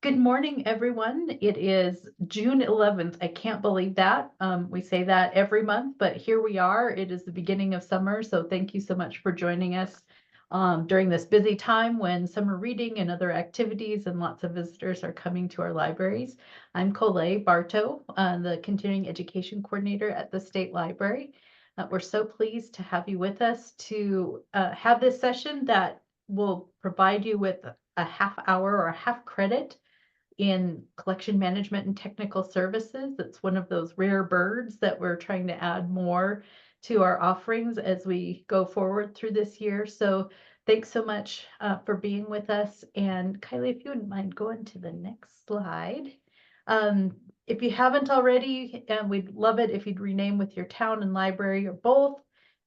Good morning, everyone. It is June 11th. I can't believe that. We say that every month, but here we are. It is the beginning of summer, so thank you so much for joining us during this busy time when summer reading and other activities and lots of visitors are coming to our libraries. I'm Keiley Bartow, the Continuing Education Coordinator at the State Library. We're so pleased to have you with us to have this session that will provide you with a half hour or a half credit in collection management and technical services. It's one of those rare birds that we're trying to add more to our offerings as we go forward through this year. So thanks so much for being with us. And Keiley, if you wouldn't mind going to the next slide. If you haven't already, we'd love it if you'd rename with your town and library or both.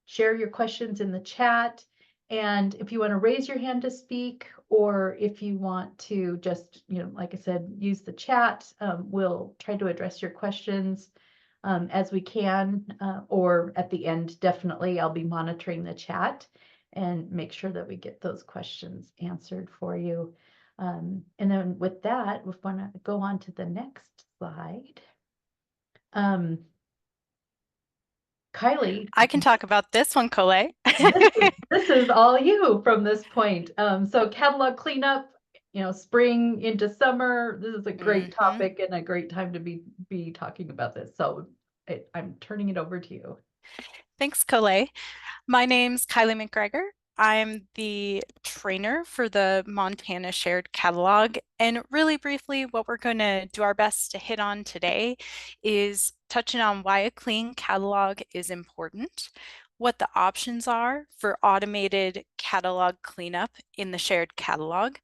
Share your questions in the chat. And if you want to raise your hand to speak, or if you want to just, like I said, use the chat, we'll try to address your questions as we can, or at the end, definitely, I'll be monitoring the chat and make sure that we get those questions answered for you. And then with that, we want to go on to the next slide. Keiley, I can talk about this one, Keiley. this is all you from this point. So catalog cleanup, spring into summer. This is a great topic and a great time to be talking about this. So I'm turning it over to you. Thanks, Keiley. My name's Keiley McGregor. I'm the trainer for the Montana Shared Catalog. And really briefly, what we're going to do our best to hit on today is touching on why a clean catalog is important, what the options are for automated catalog cleanup in the shared catalog,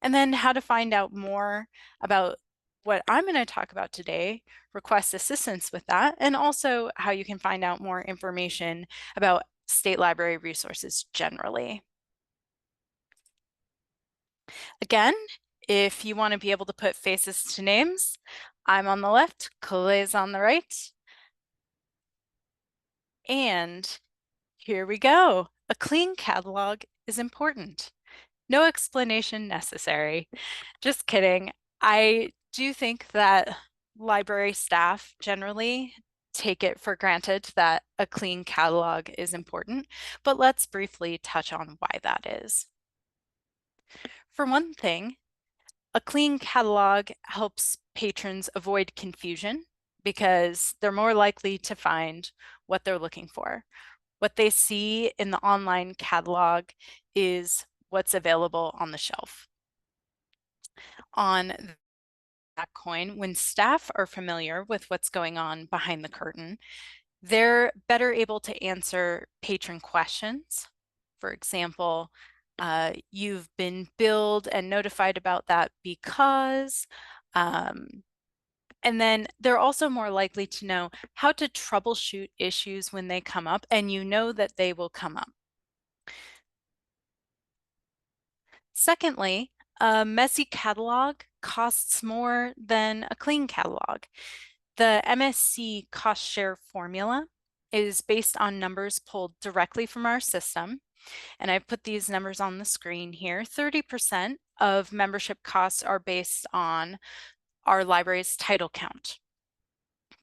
and then how to find out more about what I'm going to talk about today, request assistance with that, and also how you can find out more information about state library resources generally. Again, if you want to be able to put faces to names, I'm on the left, Keiley's on the right. And here we go. A clean catalog is important. No explanation necessary. Just kidding. I do think that library staff generally take it for granted that a clean catalog is important, but let's briefly touch on why that is. For one thing, a clean catalog helps patrons avoid confusion because they're more likely to find what they're looking for. What they see in the online catalog is what's available on the shelf. On that coin, when staff are familiar with what's going on behind the curtain, they're better able to answer patron questions. For example, you've been billed and notified about that because, and then they're also more likely to know how to troubleshoot issues when they come up, and you know that they will come up. Secondly, a messy catalog costs more than a clean catalog. The MSC cost share formula is based on numbers pulled directly from our system. And I've put these numbers on the screen here. 30% of membership costs are based on our library's title count.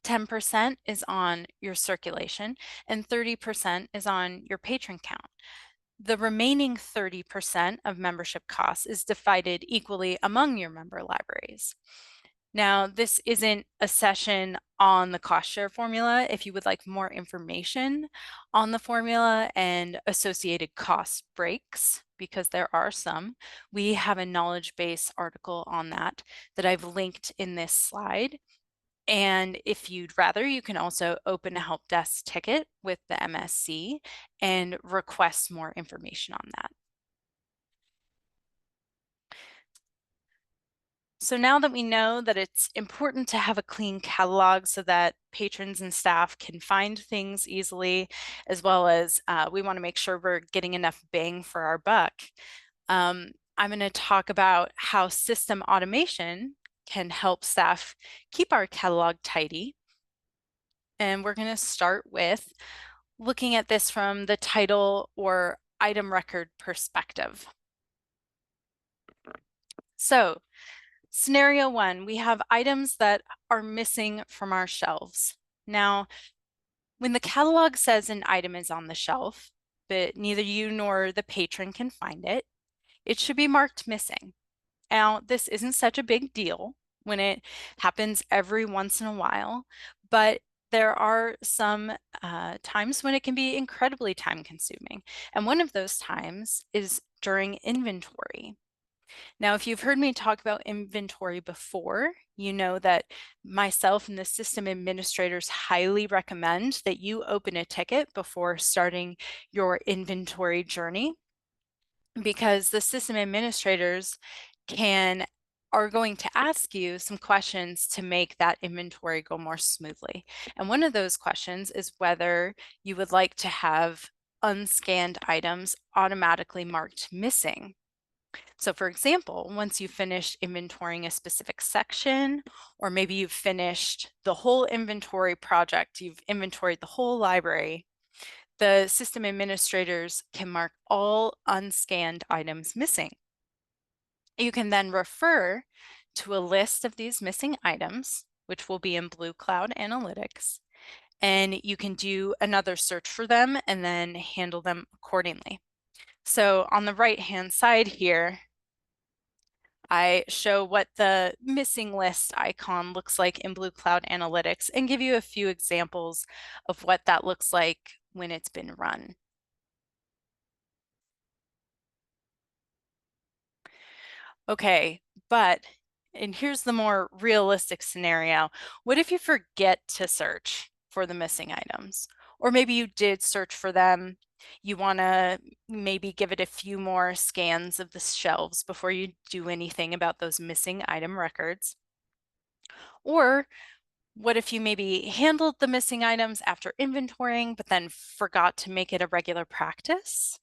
10% is on your circulation, and 30% is on your patron count. The remaining 30% of membership costs is divided equally among your member libraries. Now, this isn't a session on the cost share formula. If you would like more information on the formula and associated cost breaks, because there are some, we have a knowledge base article on that I've linked in this slide. And if you'd rather, you can also open a help desk ticket with the MSC and request more information on that. So now that we know that it's important to have a clean catalog so that patrons and staff can find things easily, as well as we want to make sure we're getting enough bang for our buck, I'm going to talk about how system automation can help staff keep our catalog tidy. And we're going to start with looking at this from the title or item record perspective. So scenario one, we have items that are missing from our shelves. Now, when the catalog says an item is on the shelf, but neither you nor the patron can find it, it should be marked missing. Now, this isn't such a big deal when it happens every once in a while, but there are some times when it can be incredibly time consuming. And one of those times is during inventory. Now, if you've heard me talk about inventory before, you know that myself and the system administrators highly recommend that you open a ticket before starting your inventory journey, because the system administrators are going to ask you some questions to make that inventory go more smoothly. And one of those questions is whether you would like to have unscanned items automatically marked missing. So for example, once you've finished inventorying a specific section, or maybe you've finished the whole inventory project, you've inventoried the whole library, the system administrators can mark all unscanned items missing. You can then refer to a list of these missing items, which will be in Blue Cloud Analytics, and you can do another search for them and then handle them accordingly. So on the right-hand side here, I show what the missing list icon looks like in Blue Cloud Analytics and give you a few examples of what that looks like when it's been run. Okay, and here's the more realistic scenario. What if you forget to search for the missing items? Or maybe you did search for them. You want to maybe give it a few more scans of the shelves before you do anything about those missing item records. Or what if you maybe handled the missing items after inventorying, but then forgot to make it a regular practice?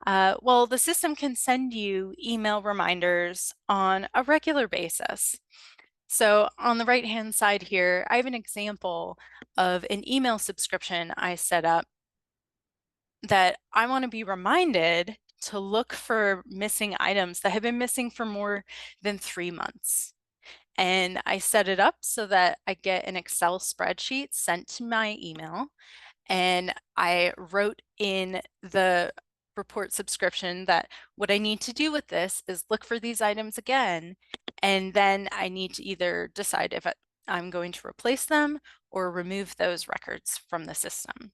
Well, the system can send you email reminders on a regular basis. So on the right-hand side here, I have an example of an email subscription I set up that I want to be reminded to look for missing items that have been missing for more than 3 months. And I set it up so that I get an Excel spreadsheet sent to my email, and I wrote in the report subscription that what I need to do with this is look for these items again, and then I need to either decide if I'm going to replace them or remove those records from the system.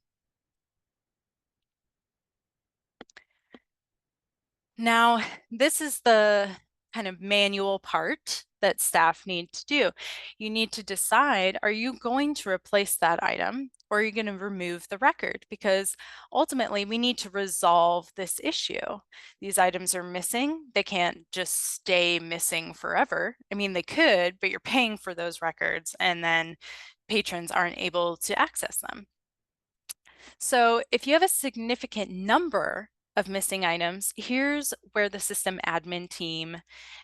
Now, this is the kind of manual part that staff need to do. You need to decide, are you going to replace that item or are you going to remove the record? Because ultimately we need to resolve this issue. These items are missing. They can't just stay missing forever. I mean, they could, but you're paying for those records and then patrons aren't able to access them. So if you have a significant number of missing items, here's where the system admin team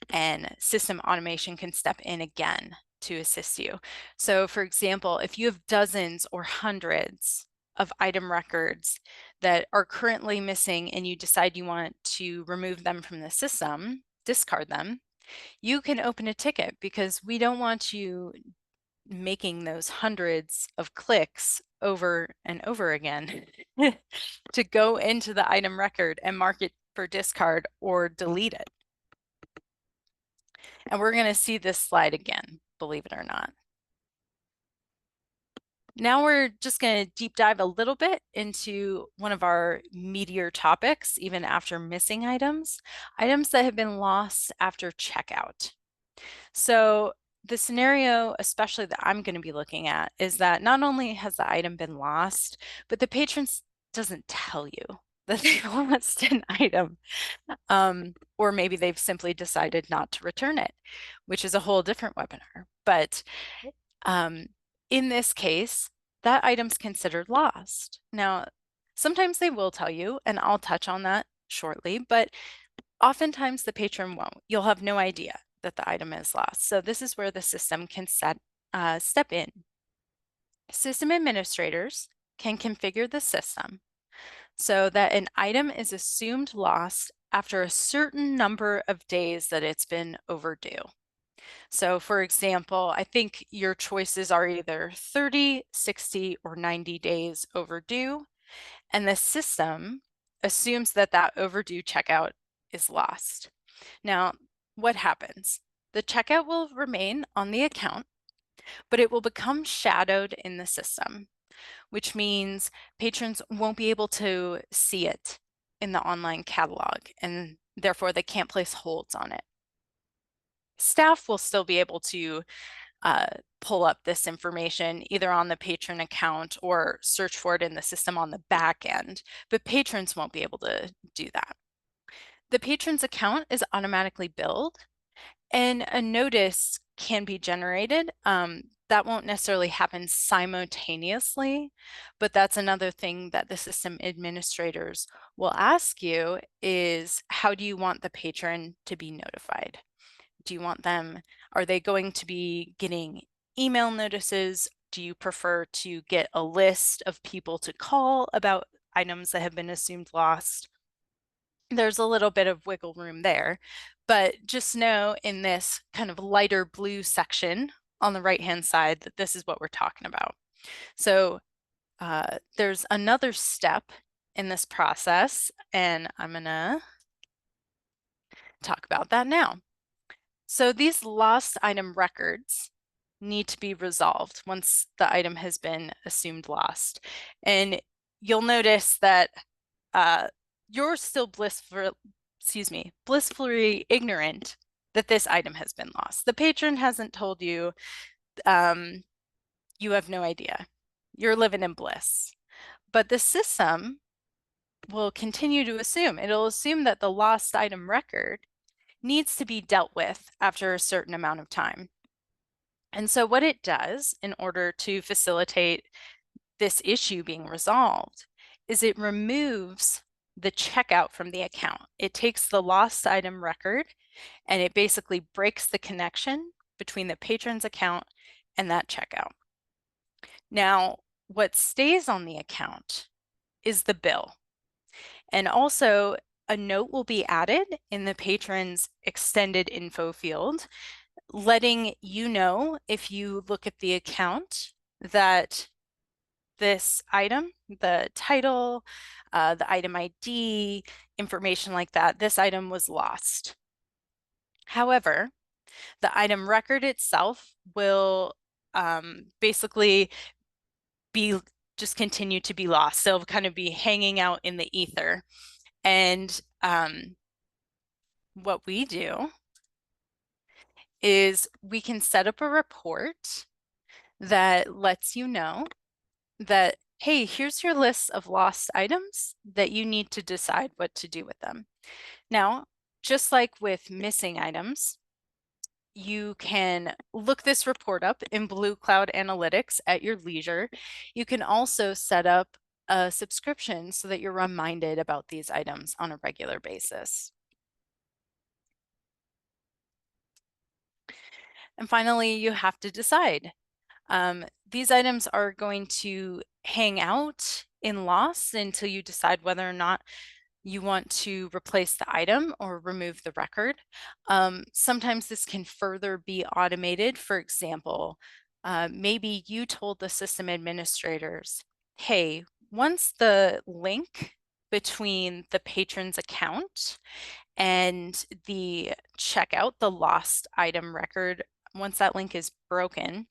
and system automation can step in again to assist you. So for example, if you have dozens or hundreds of item records that are currently missing and you decide you want to remove them from the system, discard them, you can open a ticket, because we don't want you making those hundreds of clicks over and over again to go into the item record and mark it for discard or delete it. And we're going to see this slide again, believe it or not. Now we're just going to deep dive a little bit into one of our meatier topics, even after missing items that have been lost after checkout. So the scenario, especially that I'm going to be looking at, is that not only has the item been lost, but the patron doesn't tell you that they lost an item. Or maybe they've simply decided not to return it, which is a whole different webinar. But in this case, that item's considered lost. Now, sometimes they will tell you, and I'll touch on that shortly, but oftentimes the patron won't. You'll have no idea that the item is lost. So this is where the system can step in. System administrators can configure the system so that an item is assumed lost after a certain number of days that it's been overdue. So for example, I think your choices are either 30, 60, or 90 days overdue, and the system assumes that that overdue checkout is lost. Now, what happens? The checkout will remain on the account, but it will become shadowed in the system, which means patrons won't be able to see it in the online catalog, and therefore they can't place holds on it. Staff will still be able to pull up this information either on the patron account or search for it in the system on the back end, but patrons won't be able to do that. The patron's account is automatically billed, and a notice can be generated. That won't necessarily happen simultaneously, but that's another thing that the system administrators will ask you is, how do you want the patron to be notified? Do you want them, are they going to be getting email notices? Do you prefer to get a list of people to call about items that have been assumed lost? There's a little bit of wiggle room there, but just know in this kind of lighter blue section on the right-hand side that this is what we're talking about. So there's another step in this process, and I'm gonna talk about that now. So these lost item records need to be resolved once the item has been assumed lost. And you'll notice that you're still blissfully ignorant that this item has been lost. The patron hasn't told you, you have no idea. You're living in bliss. But the system will continue to assume. It'll assume that the lost item record needs to be dealt with after a certain amount of time. And so what it does in order to facilitate this issue being resolved is it removes the checkout from the account. It takes the lost item record and it basically breaks the connection between the patron's account and that checkout. Now, what stays on the account is the bill. And also a note will be added in the patron's extended info field, letting you know if you look at the account that this item, the title, the item ID, information like that, this item was lost. However, the item record itself will basically be just continue to be lost. So it'll kind of be hanging out in the ether. And what we do is we can set up a report that lets you know that, hey, here's your list of lost items that you need to decide what to do with them. Now, just like with missing items, you can look this report up in Blue Cloud Analytics at your leisure. You can also set up a subscription so that you're reminded about these items on a regular basis. And finally, you have to decide. These items are going to hang out in loss until you decide whether or not you want to replace the item or remove the record. Sometimes this can further be automated. For example, maybe you told the system administrators, hey, once the link between the patron's account and the checkout, the lost item record, once that link is broken,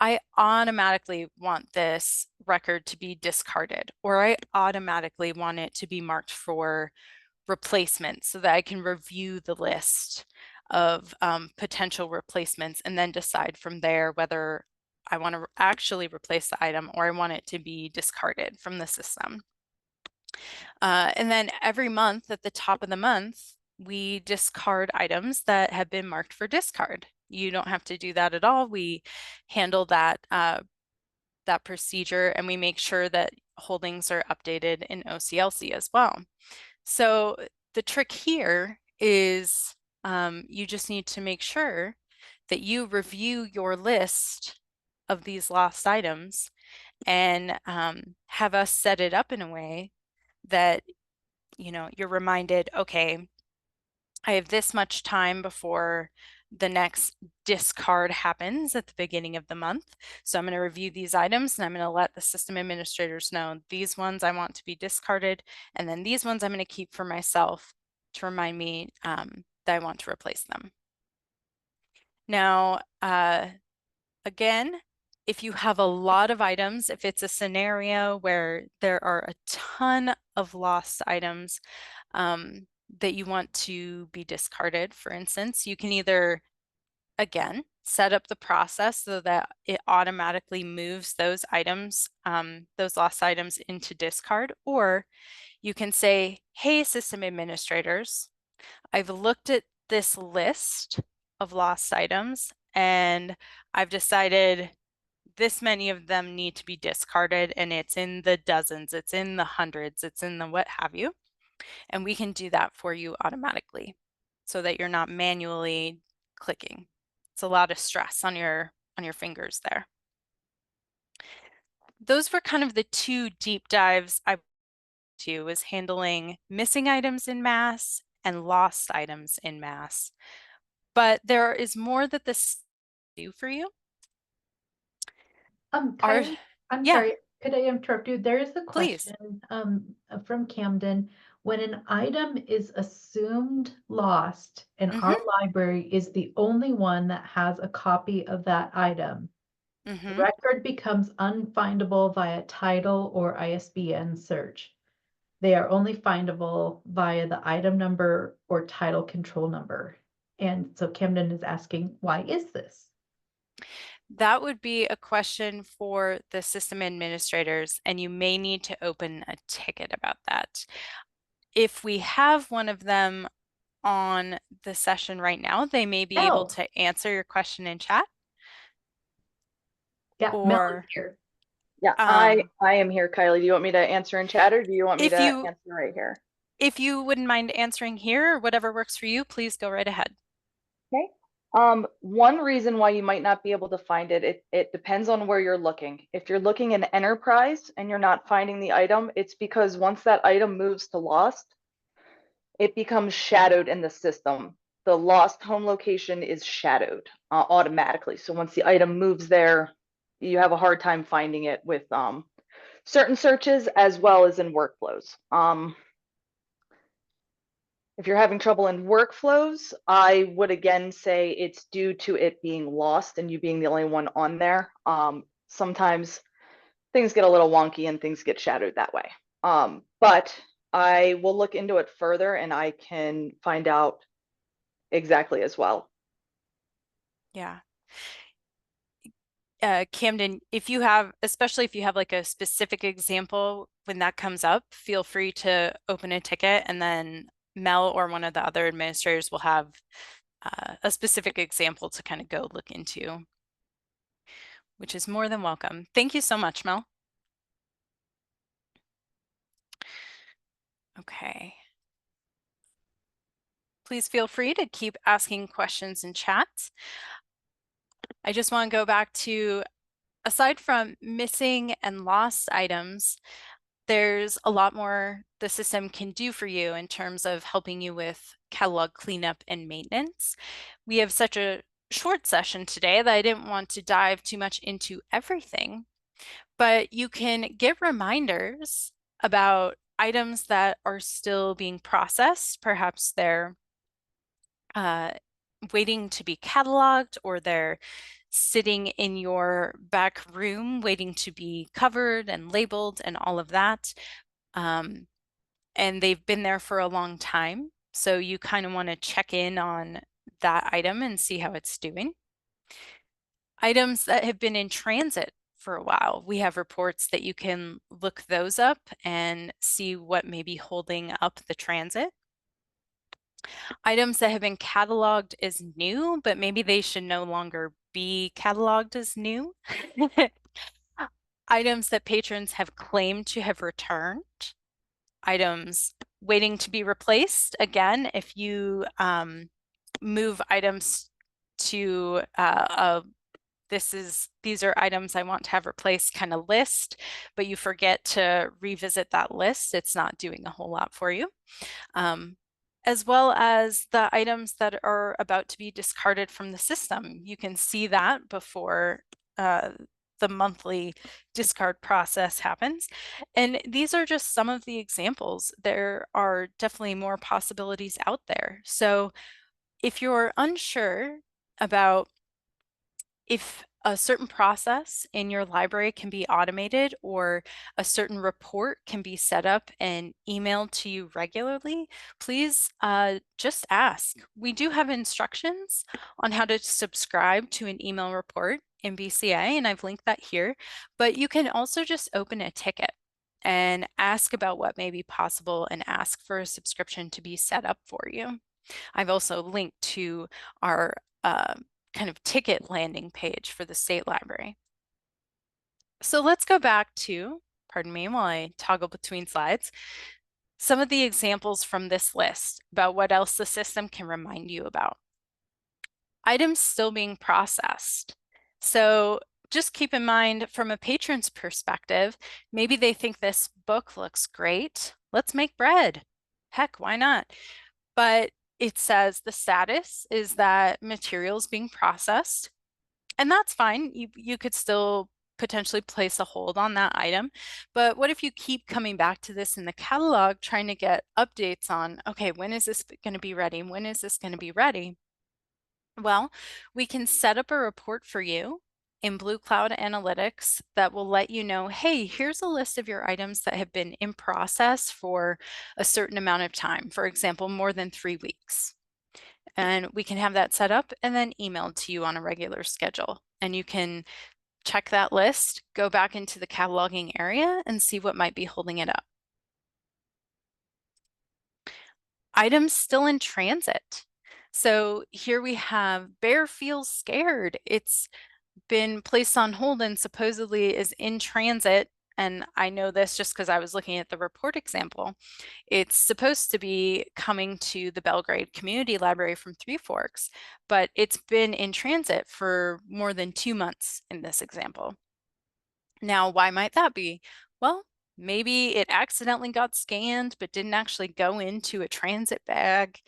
I automatically want this record to be discarded, or I automatically want it to be marked for replacement so that I can review the list of potential replacements and then decide from there whether I want to actually replace the item or I want it to be discarded from the system. And then every month at the top of the month, we discard items that have been marked for discard. You don't have to do that at all. We handle that that procedure and we make sure that holdings are updated in OCLC as well. So the trick here is you just need to make sure that you review your list of these lost items and have us set it up in a way that you're reminded, okay, I have this much time before the next discard happens at the beginning of the month. So I'm going to review these items and I'm going to let the system administrators know these ones I want to be discarded, and then these ones I'm going to keep for myself to remind me that I want to replace them. Now, again, if you have a lot of items, if it's a scenario where there are a ton of lost items that you want to be discarded, for instance, you can either, again, set up the process so that it automatically moves those items, those lost items into discard, or you can say, hey, system administrators, I've looked at this list of lost items and I've decided this many of them need to be discarded, and it's in the dozens, it's in the hundreds, it's in the what have you. And we can do that for you automatically so that you're not manually clicking. It's a lot of stress on your fingers there. Those were kind of the two deep dives I to was handling missing items in mass and lost items in mass. But there is more that this do for you. Our, Kylie, I'm yeah, sorry, could I interrupt you? There is a please. question, from Camden. When an item is assumed lost and our Mm-hmm, library is the only one that has a copy of that item, the mm-hmm. record becomes unfindable via title or ISBN search. They are only findable via the item number or title control number. And so Camden is asking, why is this? That would be a question for the system administrators, and you may need to open a ticket about that. If we have one of them on the session right now, they may be able Mel, to answer your question in chat, yeah, Mel is or here. Yeah, um, I am here, Kylie. Do you want me to answer in chat or do you want me to if answer right here? you wouldn't mind answering here, or whatever works for you, please go right ahead. Okay. One reason why you might not be able to find it depends on where you're looking. If you're looking in Enterprise and you're not finding the item, it's because once that item moves to lost, it becomes shadowed in the system. The lost home location is shadowed automatically. So once the item moves there, you have a hard time finding it with certain searches as well as in workflows. If you're having trouble in workflows, I would again say it's due to it being lost and you being the only one on there. Sometimes things get a little wonky and things get shadowed that way. But I will look into it further and I can find out exactly as well. Yeah. Camden, if you have, especially if you have like a specific example, when that comes up, feel free to open a ticket, and then Mel or one of the other administrators will have a specific example to kind of go look into, which is more than welcome. Thank you so much, Mel. Okay. Please feel free to keep asking questions in chat. I just want to go back to, aside from missing and lost items, there's a lot more the system can do for you in terms of helping you with catalog cleanup and maintenance. We have such a short session today that I didn't want to dive too much into everything, but you can get reminders about items that are still being processed. Perhaps they're waiting to be cataloged, or they're sitting in your back room waiting to be covered and labeled and all of that. And they've been there for a long time. So you kind of want to check in on that item and see how it's doing. Items that have been in transit for a while, we have reports that you can look those up and see what may be holding up the transit. Items that have been cataloged as new, but maybe they should no longer be cataloged as new. Items that patrons have claimed to have returned. Items waiting to be replaced. Again, if you move items to these are items I want to have replaced kind of list, but you forget to revisit that list, it's not doing a whole lot for you. as well as the items that are about to be discarded from the system. You can see that before the monthly discard process happens. And these are just some of the examples. There are definitely more possibilities out there. So if you're unsure about if a certain process in your library can be automated or a certain report can be set up and emailed to you regularly, please just ask. We do have instructions on how to subscribe to an email report in BCA, and I've linked that here, but you can also just open a ticket and ask about what may be possible and ask for a subscription to be set up for you. I've also linked to our kind of ticket landing page for the state library. So let's go back to, pardon me while I toggle between slides, some of the examples from this list about what else the system can remind you about. Items still being processed. So just keep in mind from a patron's perspective, maybe they think this book looks great. Let's make bread. Heck, why not? But it says the status is that materials being processed, and that's fine. You could still potentially place a hold on that item. But what if you keep coming back to this in the catalog, trying to get updates on, okay, when is this going to be ready? When is this going to be ready? Well, we can set up a report for you in Blue Cloud Analytics that will let you know, hey, here's a list of your items that have been in process for a certain amount of time, for example, more than 3 weeks. And we can have that set up and then emailed to you on a regular schedule. And you can check that list, go back into the cataloging area and see what might be holding it up. Items still in transit. So here we have Bear feels scared. It's been placed on hold and supposedly is in transit. And I know this just because I was looking at the report example. It's supposed to be coming to the Belgrade Community Library from Three Forks, but it's been in transit for more than 2 months in this example. Now, why might that be? Well, maybe it accidentally got scanned but didn't actually go into a transit bag.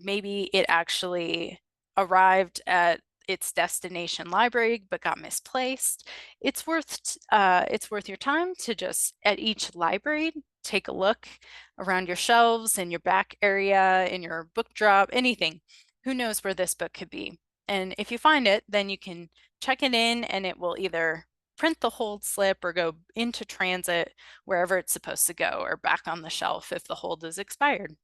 Maybe it actually arrived at its destination library but got misplaced. It's worth your time to just at each library take a look around your shelves, in your back area, in your book drop, anything. Who knows where this book could be? And if you find it, then you can check it in and it will either print the hold slip or go into transit wherever it's supposed to go or back on the shelf if the hold is expired.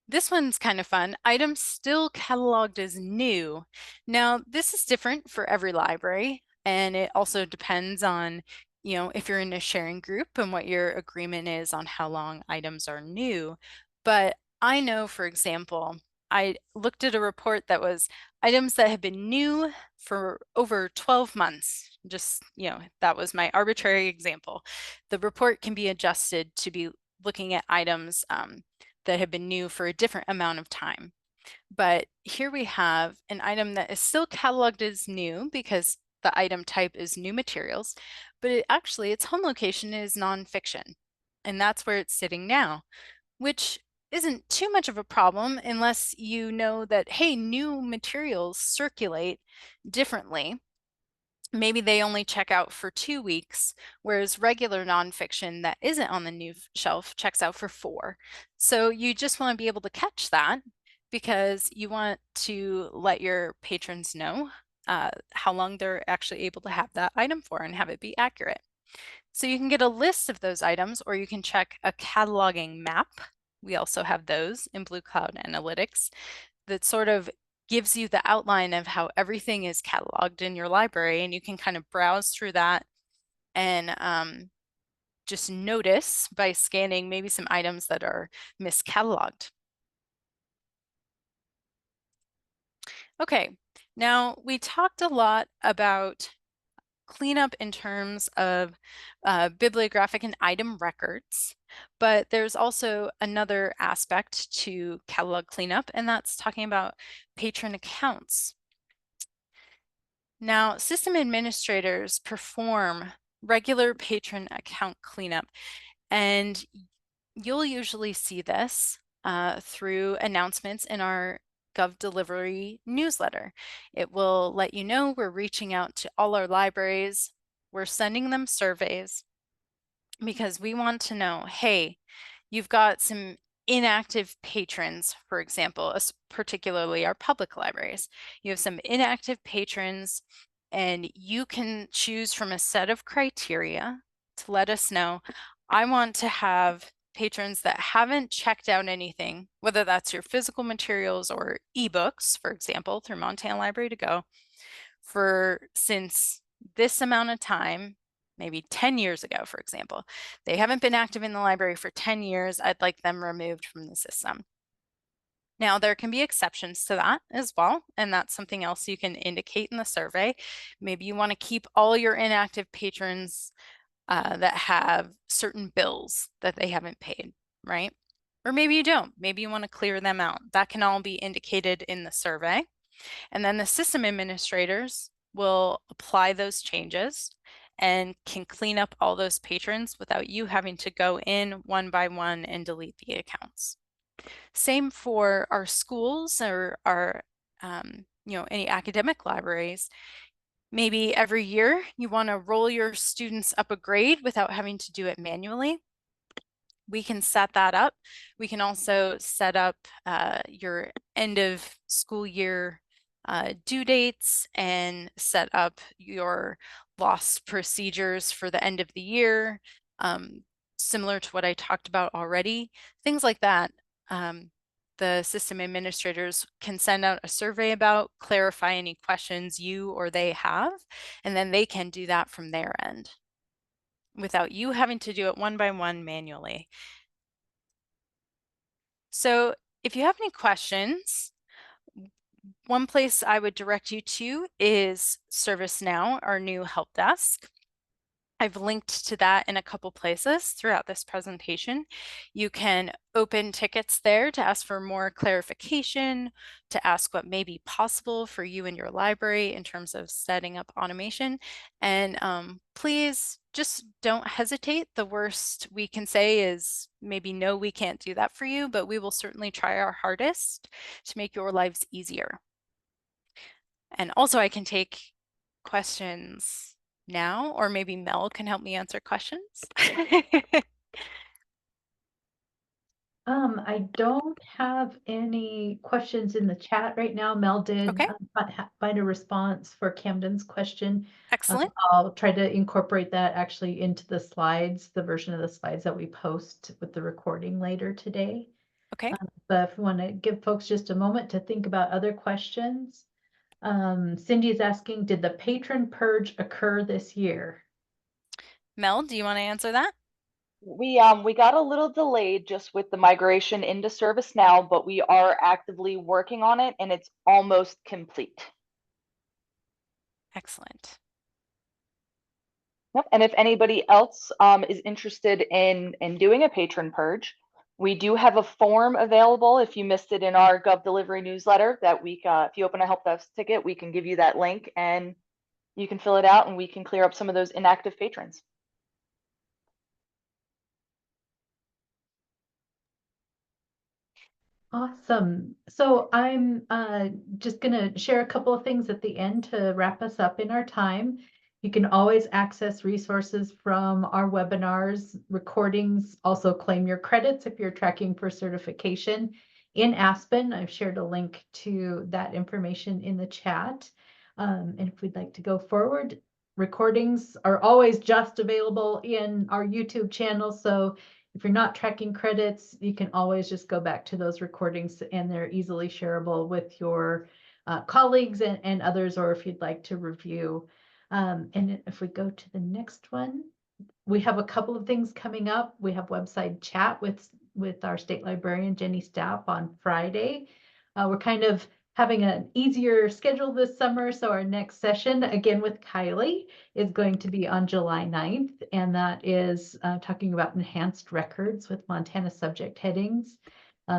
This one's kind of fun. Items still cataloged as new. Now, this is different for every library, and it also depends on, if you're in a sharing group and what your agreement is on how long items are new. But I know, for example, I looked at a report that was items that have been new for over 12 months. Just, that was my arbitrary example. The report can be adjusted to be looking at items that have been new for a different amount of time. But here we have an item that is still cataloged as new because the item type is new materials, but its home location is nonfiction. And that's where it's sitting now, which isn't too much of a problem unless you know that, hey, new materials circulate differently. Maybe they only check out for 2 weeks, whereas regular nonfiction that isn't on the new shelf checks out for 4. So you just want to be able to catch that because you want to let your patrons know how long they're actually able to have that item for and have it be accurate. So you can get a list of those items, or you can check a cataloging map. We also have those in Blue Cloud Analytics that sort of gives you the outline of how everything is cataloged in your library, and you can kind of browse through that and just notice by scanning maybe some items that are miscatalogued. Okay, now we talked a lot about cleanup in terms of bibliographic and item records, but there's also another aspect to catalog cleanup, and that's talking about patron accounts. Now, system administrators perform regular patron account cleanup, and you'll usually see this through announcements in our Gov Delivery newsletter. It will let you know we're reaching out to all our libraries, we're sending them surveys, because we want to know, hey, you've got some inactive patrons, for example, particularly our public libraries. You have some inactive patrons, and you can choose from a set of criteria to let us know, I want to have patrons that haven't checked out anything, whether that's your physical materials or ebooks, for example, through Montana Library to Go, since this amount of time, maybe 10 years ago, for example. They haven't been active in the library for 10 years. I'd like them removed from the system. Now, there can be exceptions to that as well, and that's something else you can indicate in the survey. Maybe you want to keep all your inactive patrons that have certain bills that they haven't paid, right? Or maybe you don't. Maybe you want to clear them out. That can all be indicated in the survey. And then the system administrators will apply those changes and can clean up all those patrons without you having to go in one by one and delete the accounts. Same for our schools or our, any academic libraries. Maybe every year you want to roll your students up a grade without having to do it manually. We can set that up. We can also set up your end of school year due dates and set up your lost procedures for the end of the year, similar to what I talked about already, things like that. The system administrators can send out a survey about, clarify any questions you or they have, and then they can do that from their end without you having to do it one by one manually. So if you have any questions, one place I would direct you to is ServiceNow, our new help desk. I've linked to that in a couple places throughout this presentation. You can open tickets there to ask for more clarification, to ask what may be possible for you and your library in terms of setting up automation. And please just don't hesitate. The worst we can say is maybe no, we can't do that for you, but we will certainly try our hardest to make your lives easier. And also I can take questions now, or maybe Mel can help me answer questions. I don't have any questions in the chat right now. Mel did Okay. Find a response for Camden's question. Excellent. I'll try to incorporate that actually into the slides, the version of the slides that we post with the recording later today. Okay. But if you want to give folks just a moment to think about other questions. Cindy is asking, did the patron purge occur this year? Mel, do you want to answer that? We got a little delayed just with the migration into ServiceNow, but we are actively working on it and it's almost complete. Excellent. Yep. And if anybody else is interested in doing a patron purge, we do have a form available. If you missed it in our Gov Delivery newsletter, that week, if you open a help desk ticket, we can give you that link and you can fill it out and we can clear up some of those inactive patrons. Awesome. So I'm just going to share a couple of things at the end to wrap us up in our time. You can always access resources from our webinars, recordings, also claim your credits if you're tracking for certification in Aspen. I've shared a link to that information in the chat. And if we'd like to go forward, recordings are always just available in our YouTube channel. So if you're not tracking credits, you can always just go back to those recordings and they're easily shareable with your colleagues and others, or if you'd like to review. And if we go to the next one, we have a couple of things coming up. We have website chat with our state librarian, Jenny Stapp, on Friday. We're kind of having an easier schedule this summer. So our next session, again with Keiley, is going to be on July 9th. And that is talking about enhanced records with Montana subject headings.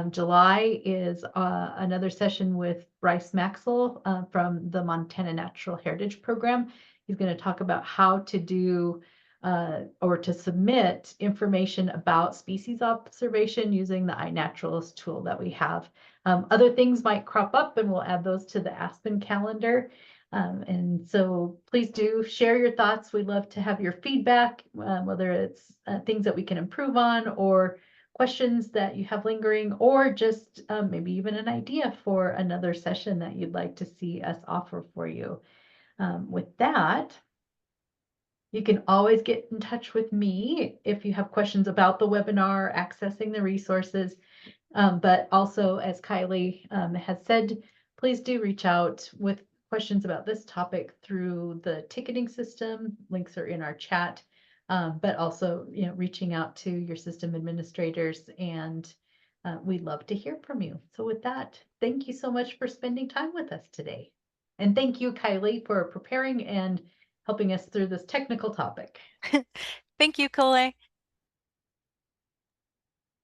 July is another session with Bryce Maxwell from the Montana Natural Heritage Program. He's going to talk about how to do or to submit information about species observation using the iNaturalist tool that we have. Other things might crop up and we'll add those to the Aspen calendar. And so please do share your thoughts. We love to have your feedback, whether it's things that we can improve on or questions that you have lingering, or just maybe even an idea for another session that you'd like to see us offer for you. With that, you can always get in touch with me if you have questions about the webinar, accessing the resources. But also, as Kylie has said, please do reach out with questions about this topic through the ticketing system. Links are in our chat, but also, reaching out to your system administrators, and we'd love to hear from you. So with that, thank you so much for spending time with us today. And thank you, Kylie, for preparing and helping us through this technical topic. Thank you, Keiley.